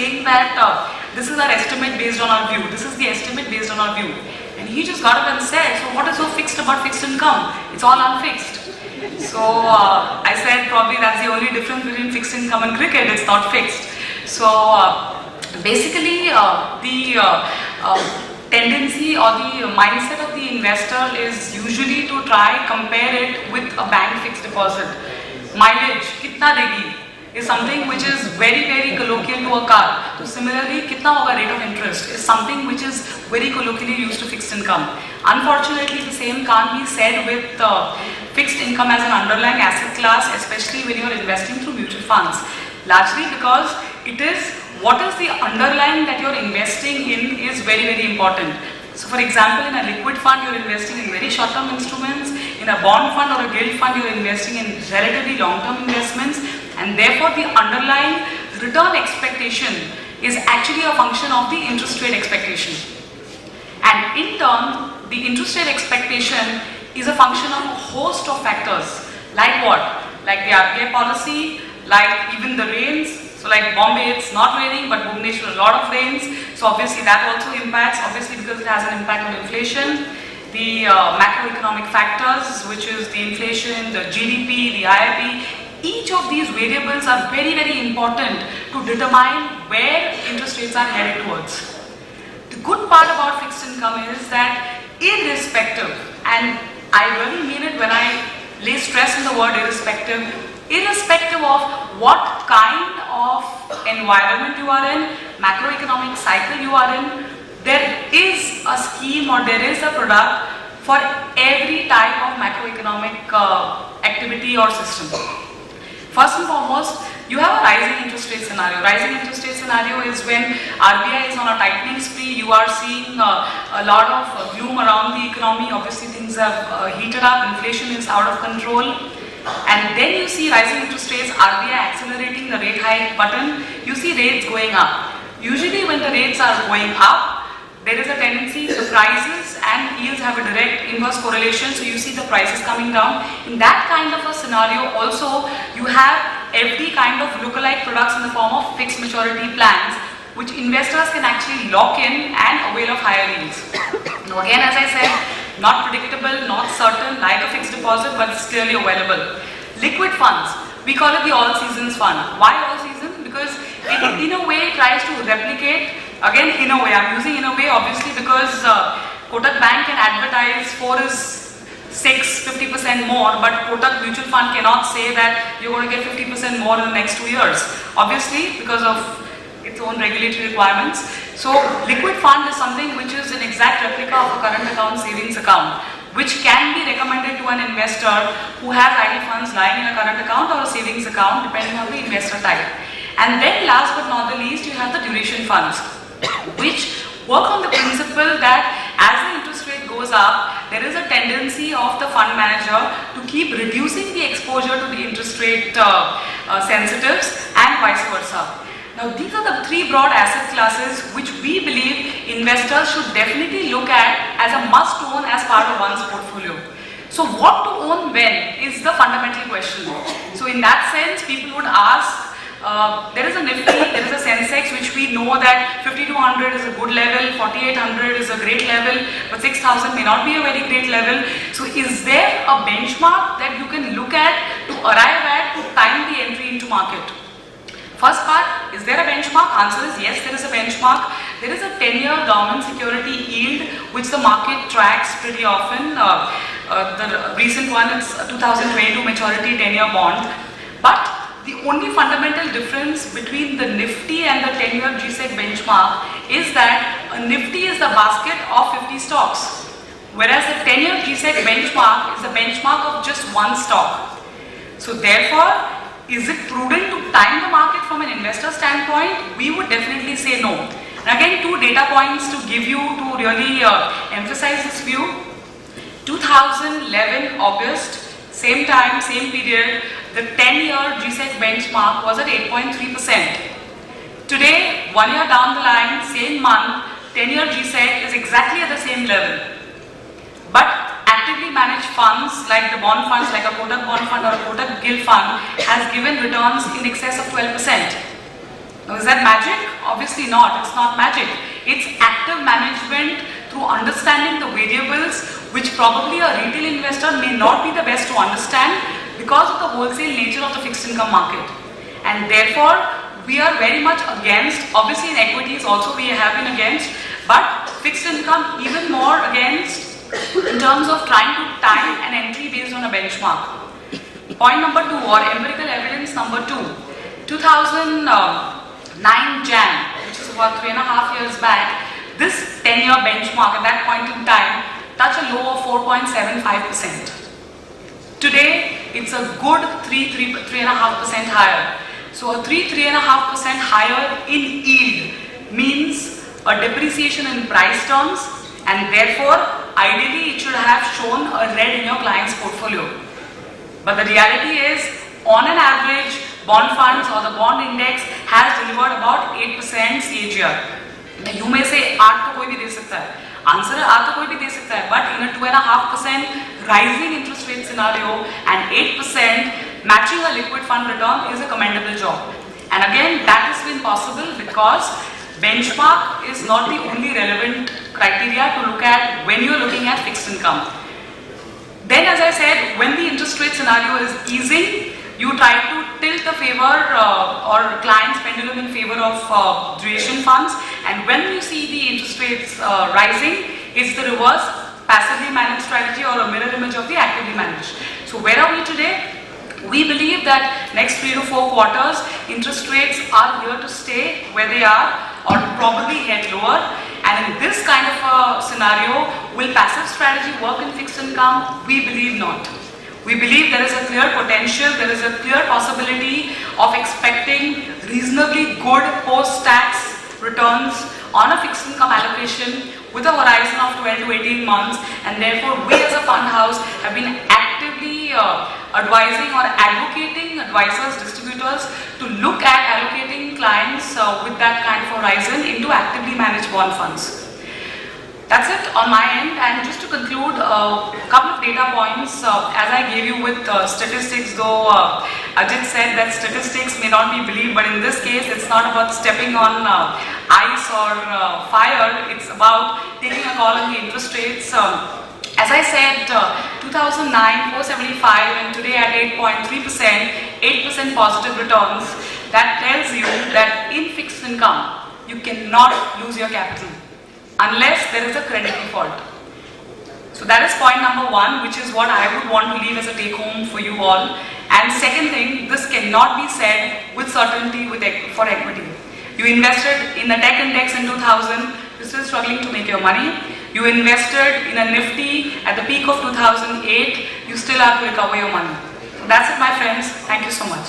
saying that this is our estimate based on our view. This is the estimate based on our view. And he just got up and said, so what is so fixed about fixed income? It's all unfixed. So I said probably that's the only difference between fixed income and cricket, it's not fixed. So basically the tendency or the mindset of the investor is usually to try compare it with a bank fixed deposit. Mileage, kitna degi, is something which is very, very colloquial to a car. So similarly, kitna hoga rate of interest is something which is very colloquially used to fixed income. Unfortunately, the same can't be said with fixed income as an underlying asset class, especially when you're investing through mutual funds. Largely because it is what is the underlying that you're investing in is very, very important. So for example, in a liquid fund, you're investing in very short-term instruments. In a bond fund or a gilt fund, you're investing in relatively long-term investments. And therefore, the underlying return expectation is actually a function of the interest rate expectation. And in turn, the interest rate expectation is a function of a host of factors. Like what? Like the RBI policy, like even the rains. So like Bombay, it's not raining, but Bhubaneswar, a lot of rains. So obviously that also impacts, obviously because it has an impact on inflation. The macroeconomic factors, which is the inflation, the GDP, the IIP, each of these variables are very, very important to determine where interest rates are headed towards. The good part about fixed income is that irrespective, and I really mean it when I lay stress on the word irrespective of what kind of environment you are in, macroeconomic cycle you are in, there is a scheme or there is a product for every type of macroeconomic activity or system. First and foremost, you have a rising interest rate scenario. Rising interest rate scenario is when RBI is on a tightening spree. You are seeing a lot of gloom around the economy. Obviously, things have heated up. Inflation is out of control. And then you see rising interest rates, RBI accelerating the rate hike button. You see rates going up. Usually, when the rates are going up, there is a tendency the prices and yields have a direct inverse correlation, so you see the prices coming down. In that kind of a scenario also, you have FD kind of lookalike products in the form of fixed maturity plans, which investors can actually lock in and avail of higher yields. Now again, as I said, not predictable, not certain, like a fixed deposit, but it's clearly available. Liquid funds, we call it the all seasons fund. Why all seasons? Because it in a way tries to replicate. Again, in a way, I'm using in a way obviously because Kotak Bank can advertise 4 is 6, 50% more, but Kotak Mutual Fund cannot say that you're going to get 50% more in the next 2 years. Obviously, because of its own regulatory requirements. So, liquid fund is something which is an exact replica of a current account savings account, which can be recommended to an investor who has idle funds lying in a current account or a savings account, depending on the investor type. And then last but not the least, you have the duration funds, which work on the principle that as the interest rate goes up, there is a tendency of the fund manager to keep reducing the exposure to the interest rate sensitives and vice versa. Now these are the 3 broad asset classes which we believe investors should definitely look at as a must own as part of one's portfolio. So what to own when is the fundamental question. So in that sense, people would ask, there is a Nifty, there is a Sensex, which we know that 5200 is a good level, 4800 is a great level, but 6000 may not be a very great level. So is there a benchmark that you can look at to arrive at to time the entry into market? First part, is there a benchmark? Answer is yes, there is a benchmark. There is a 10-year government security yield which the market tracks pretty often. The recent one is 2022 maturity 10-year bond. But the only fundamental difference between the Nifty and the 10-year GSEC benchmark is that a Nifty is the basket of 50 stocks, whereas the 10-year GSEC benchmark is the benchmark of just one stock. So therefore, is it prudent to time the market from an investor standpoint? We would definitely say no. And again, 2 data points to give you to really emphasize this view. 2011 August, same time, same period, the 10-year GSEC benchmark was at 8.3%. Today, 1 year down the line, same month, 10-year GSEC is exactly at the same level. But actively managed funds like the bond funds, like a Kotak bond fund or a Kotak gilt fund, has given returns in excess of 12%. Now, is that magic? Obviously not. It's not magic. It's active management through understanding the variables which probably a retail investor may not be the best to understand because of the wholesale nature of the fixed income market. And therefore, we are very much against, obviously in equities also we have been against, but fixed income even more against in terms of trying to time an entry based on a benchmark. Point number 2 or empirical evidence number 2, 2009 Jan, which is about 3.5 years back, this 10-year benchmark at that point in time touched a low of 4.75%. Today, it's a good 3.5% higher. So a 3.5% higher in yield means a depreciation in price terms, and therefore, ideally it should have shown a red in your client's portfolio. But the reality is, on an average, bond funds or the bond index has delivered about 8% CAGR. Now you may say, 8 तो कोई भी दे सकता है. Answer है 8 तो कोई भी दे सकता है. But in a 2.5% rising interest rate scenario and 8% matching a liquid fund return is a commendable job. And again, that has been possible because benchmark is not the only relevant criteria to look at when you are looking at fixed income. Then, as I said, when the interest rate scenario is easing, you try to tilt the favor or client's pendulum in favor of duration funds, and when you see the interest rates rising, it's the reverse passively managed strategy or a mirror image of the actively managed. So where are we today? We believe that next 3 to 4 quarters, interest rates are here to stay where they are or probably head lower. And in this kind of a scenario, will passive strategy work in fixed income? We believe not. We believe there is a clear potential, there is a clear possibility of expecting reasonably good post-tax returns on a fixed income allocation with a horizon of 12 to 18 months, and therefore we as a fund house have been actively advising or advocating advisors, distributors to look at allocating clients with that kind of horizon into actively managed bond funds. That's it on my end, and just to conclude, a couple of data points as I gave you with statistics, though Ajit said that statistics may not be believed, but in this case it's not about stepping on ice or fire, it's about taking a call on the interest rates. As I said, 2009, 475 and today at 8.3%, 8% positive returns. That tells you that in fixed income, you cannot lose your capital unless there is a credit default. So that is point number 1, which is what I would want to leave as a take home for you all. And second thing, this cannot be said with certainty for equity. You invested in a tech index in 2000, you're still struggling to make your money. You invested in a Nifty at the peak of 2008, you still have to recover your money. So that's it, my friends. Thank you so much.